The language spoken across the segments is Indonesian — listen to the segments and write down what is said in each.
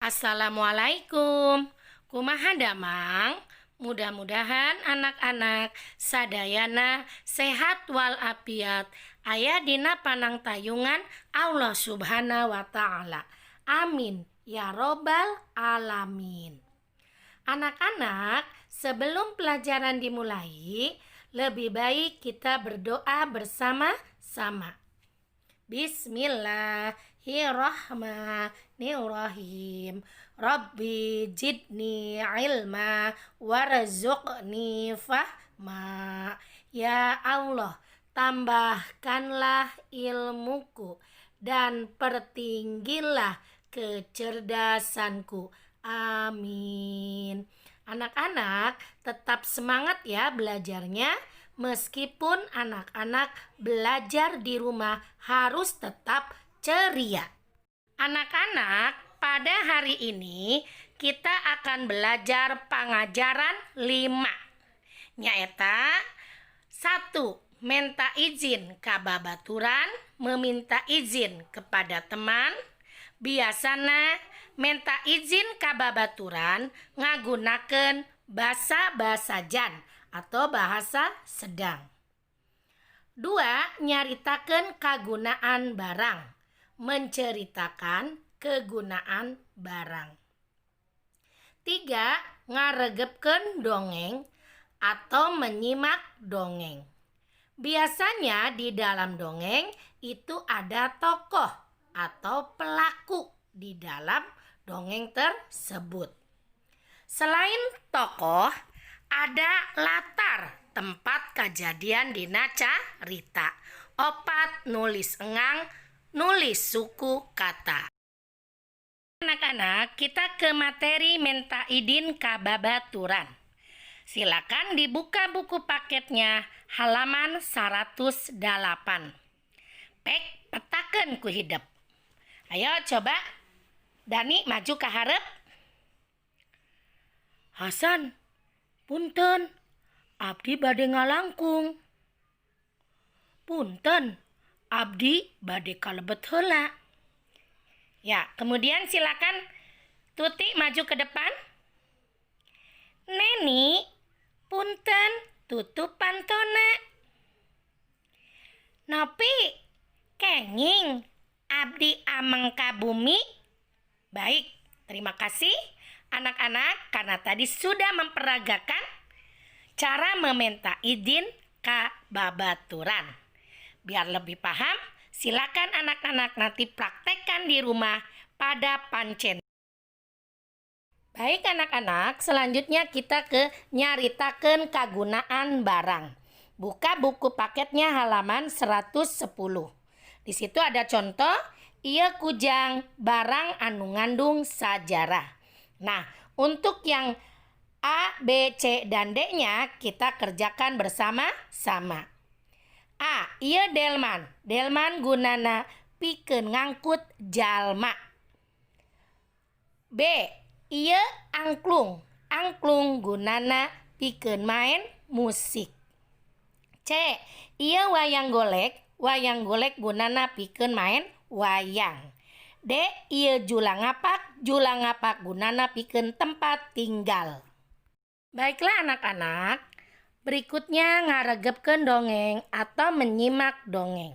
Assalamualaikum. Kumaha damang? Mudah-mudahan anak-anak sadayana sehat walafiat aya dina panangtayungan Allah Subhanahu wa taala. Amin ya robbal alamin. Anak-anak, sebelum pelajaran dimulai, lebih baik kita berdoa bersama-sama. Bismillahirrahmanirrahim. Rabbi jidni ilma warzuqni fahma. Ya Allah, tambahkanlah ilmuku dan pertinggilah kecerdasanku. Amin. Anak-anak tetap semangat ya belajarnya. Meskipun anak-anak belajar di rumah harus tetap ceria. Anak-anak, pada hari ini kita akan belajar pengajaran 5. Nyaeta 1. Minta izin ka babaturan, meminta izin kepada teman. Biasana minta izin ka babaturan ngagunakeun basa jan atau bahasa sedang. 2. Nyaritakeun kagunaan barang. Menceritakan kegunaan barang. 3. Ngaregepkeun dongeng atau menyimak dongeng. Biasanya di dalam dongeng itu ada tokoh atau pelaku di dalam dongeng tersebut. Selain tokoh, ada latar tempat kejadian dina carita. 4. Nulis engang, nulis suku kata. Anak-anak, kita ke materi minta izin ka babaturan. Silakan dibuka buku paketnya halaman 108. Pek petakeun ku hidep. Ayo coba Dani maju ke hareup. Hasan, punten, abdi bade ngalangkung. Punten, abdi bade kalebet heula. Ya, kemudian silakan Tuti maju ke depan. Neni, punten, tutup pantona. Nopi, kenging, abdi ameng ka bumi. Baik, terima kasih anak-anak karena tadi sudah memperagakan cara meminta izin ka babaturan. Biar lebih paham, silakan anak-anak nanti praktekkan di rumah pada pancen. Baik anak-anak, selanjutnya kita ke nyaritakeun kagunaan barang. Buka buku paketnya halaman 110. Di situ ada contoh, ieu kujang barang anu ngandung sajarah. Nah, untuk yang A, B, C, dan D-nya kita kerjakan bersama-sama. A. Ieu delman. Delman gunana pikeun ngangkut jalma. B. Ieu angklung. Angklung gunana pikeun main musik. C. Ieu wayang golek. Wayang golek gunana pikeun main wayang. D. Ieu julang ngapak. Julang ngapak gunana pikeun tempat tinggal. Baiklah anak-anak, berikutnya ngaregepkeun dongeng atau menyimak dongeng.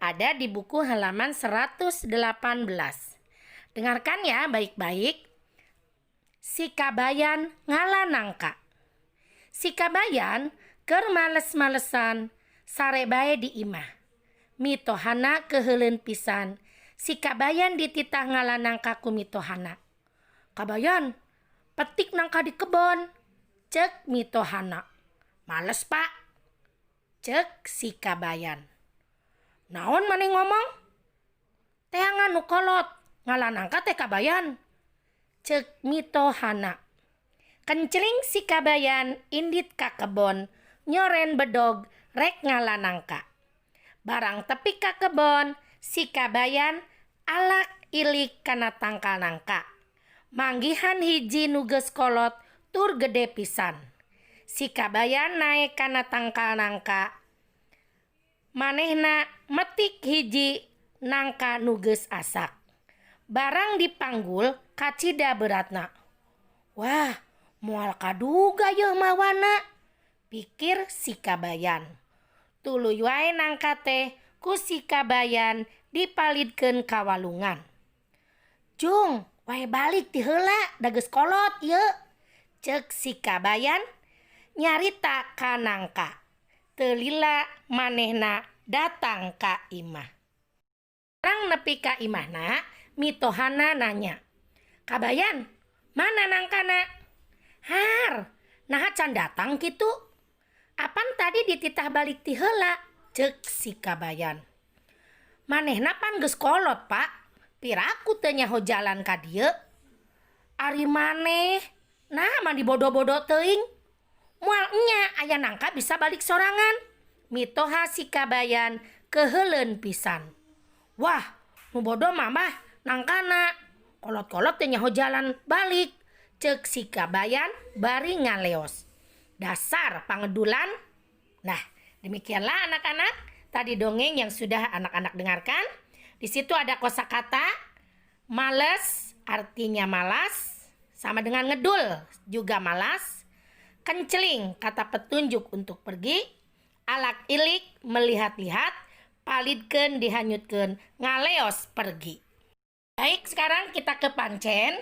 Ada di buku halaman 118. Dengarkan ya baik-baik. Si kabayan ngalanangka. Si kabayan keur males-malesan sare bae di imah. Mitohana keheuleun pisan. Si kabayan dititah ngalanangka ku mitohana. Kabayan, petik nangka di kebon. Cek mitohana. Males pak. Cek si kabayan. Naon maneh ngomong? Teangan nu kolot. Ngalanangka teh kabayan. Cek mitohana. Kencring si kabayan indit ka kebon. Nyoren bedog rek ngalanangka. Barang tepi ka kebon. Si kabayan alak ilik kana tangkal nangka. Manggihan hiji nu geus kolot tur gede pisan. Si kabayan naik kana tangkal nangka. Manehna metik hiji nangka nu geus asak. barang dipanggul kacida beratna. Wah, moal kaduga yeuh mawana, pikir si Kabayan. Tuluy wae nangka teh ku si Kabayan dipalidkeun ka walungan. Jung, wae balik ti heula da geus kolot yeuh, ceuk si Kabayan nyarita ka nangka. Teu lila manehna datang ka imah. Orang nepi ka imahna, mitohana nanya, "Kabayan, mana nangkana?" "Har, naha can datang kitu? Apan tadi dititah balik ti heula," ceuk si Kabayan. "Manehna pan geus kolot, Pak. Piraku teu nyaho jalan ka dieu." "Ari maneh, nah mah dibodo-bodo teuing. Moal enya aya nangka bisa balik sorangan," mitoha si Kabayan keheuleun pisan. "Wah, nu bodo mah nangkana. Kolot-kolot teh nyaho jalan balik," ceuk si Kabayan bari ngaleos. "Dasar pangedulan." Nah, demikianlah anak-anak tadi dongeng yang sudah anak-anak dengarkan. Di situ ada kosakata males artinya malas, sama dengan ngedul juga malas. Kenceling kata petunjuk untuk pergi. Alak ilik melihat-lihat. Palidkeun dihanyutkeun ngaleos pergi. Baik, sekarang kita ke pancen.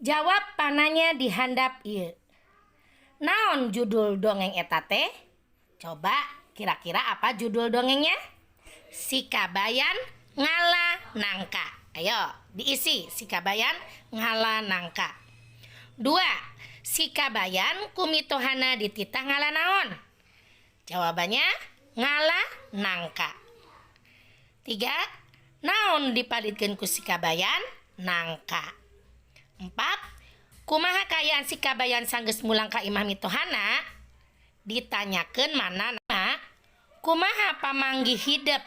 Jawab pananya di handap ieu. Naon judul dongeng eta teh? Coba kira-kira apa judul dongengnya? Si Kabayan Ngala Nangka. Ayo diisi, Si Kabayan Ngala Nangka. 2. Si Kabayan kumitohana dititah ngala naon? Jawabannya ngala nangka. 3. Naon dipalidkeun ku si Kabayan? Nangka. 4. Kumaha kaayaan si Kabayan sanggeus mulang ka imah mitohana? Ditanyakeun mana nama? Kumaha pamanggih hidup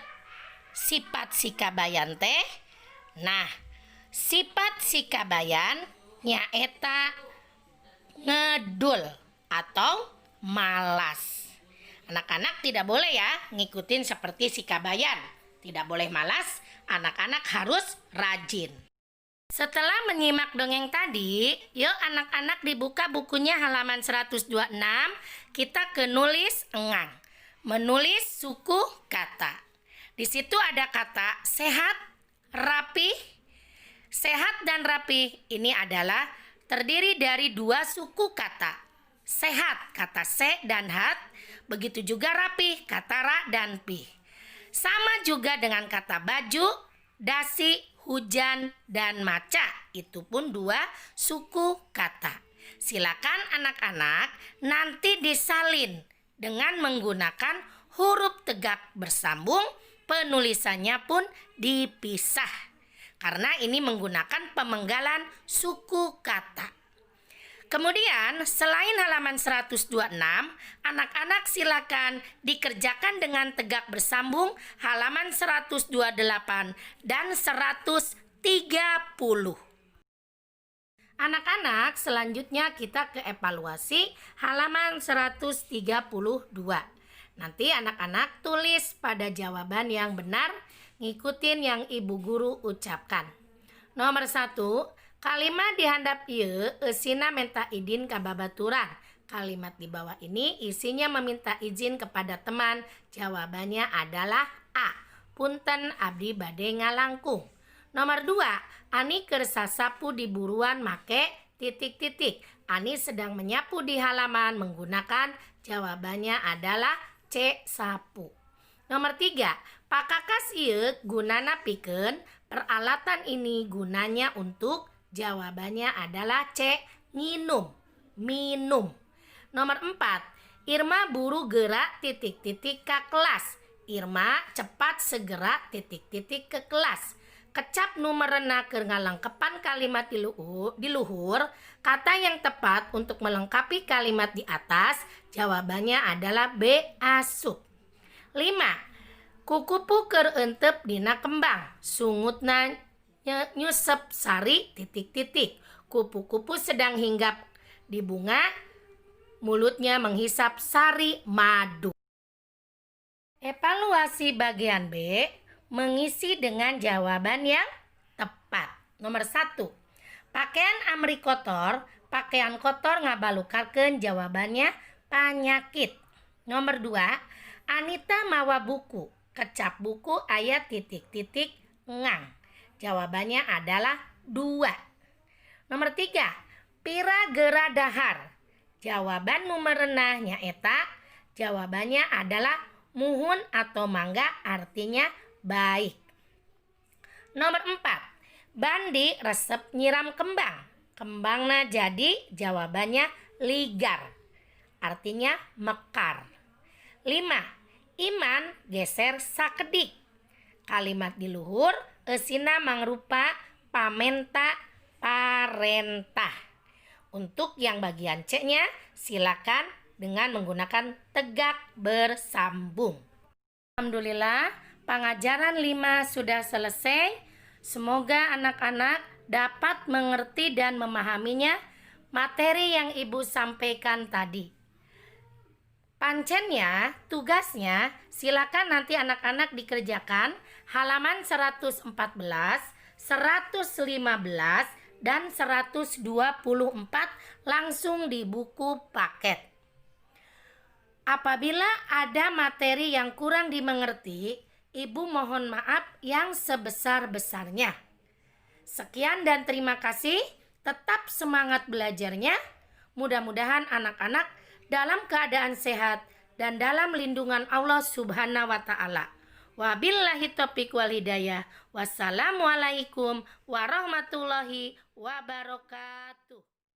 sifat si Kabayan teh? Nah, sifat si Kabayan nyaeta ngedul atau malas. Anak-anak tidak boleh ya ngikutin seperti si Kabayan. Tidak boleh malas, anak-anak harus rajin. Setelah menyimak dongeng tadi, yuk anak-anak dibuka bukunya halaman 126. Kita ke nulis engang. Menulis suku kata. Di situ ada kata sehat, rapih. Sehat dan rapih ini adalah terdiri dari dua suku kata. Sehat, kata se dan hat. Begitu juga rapih, kata ra dan pi. Sama juga dengan kata baju, dasi, hujan, dan maca. Itu pun dua suku kata. Silakan anak-anak nanti disalin dengan menggunakan huruf tegak bersambung. Penulisannya pun dipisah. Karena ini menggunakan pemenggalan suku kata. Kemudian selain halaman 126, anak-anak silakan dikerjakan dengan tegak bersambung halaman 128 dan 130. Anak-anak, selanjutnya kita ke evaluasi halaman 132. Nanti anak-anak tulis pada jawaban yang benar, ngikutin yang ibu guru ucapkan. Nomor 1, kalimat di handap ieu eusina minta izin ka babaturan. Kalimat di bawah ini isinya meminta izin kepada teman. Jawabannya adalah A. Punten abdi bade ngalangkung. Nomor 2, Ani keur sasapu di buruan make ... Ani sedang menyapu di halaman menggunakan. Jawabannya adalah C. Sapu. Nomor 3, Pak Kakas ieu gunana pikeun. Peralatan ini gunanya untuk. Jawabannya adalah C. Minum. Nomor 4, Irma buru gerak ... ka kelas. Irma cepat segera ... ke kelas. Kecap nu meurena keur ngalengkepan kalimat di luhur. Kata yang tepat untuk melengkapi kalimat di atas. Jawabannya adalah B. Asup. 5, kukupu keur euteup dina kembang. Sungutna nyusep sari ... Kupu-kupu sedang hinggap di bunga. Mulutnya menghisap sari madu. Evaluasi bagian B, mengisi dengan jawaban yang tepat. Nomor 1. Pakaian amri kotor, pakaian kotor ngabalukarkeun, jawabannya panyakit. Nomor 2. Anita mawa buku, kecap buku ayat titik-titik ngang. Jawabannya adalah 2. Nomor 3. Pira geura dahar. Jawaban numerenah nyaeta jawabannya adalah muhun atau mangga, artinya baik. Nomor 4. Bandi resep nyiram kembang. Kembangna jadi jawabannya ligar, artinya mekar. 5. Iman geser sakedik. Kalimat di luhur eusina mangrupa pamenta parentah. Untuk yang bagian C-nya silakan dengan menggunakan tegak bersambung. Alhamdulillah, pengajaran 5 sudah selesai. Semoga anak-anak dapat mengerti dan memahaminya materi yang Ibu sampaikan tadi. Pancennya, tugasnya silakan nanti anak-anak dikerjakan halaman 114, 115, dan 124 langsung di buku paket. Apabila ada materi yang kurang dimengerti, Ibu mohon maaf yang sebesar-besarnya. Sekian dan terima kasih. Tetap semangat belajarnya. Mudah-mudahan anak-anak dalam keadaan sehat dan dalam lindungan Allah Subhanahu wa Ta'ala. Wabillahi taufiq wal hidayah. Wassalamualaikum warahmatullahi wabarakatuh.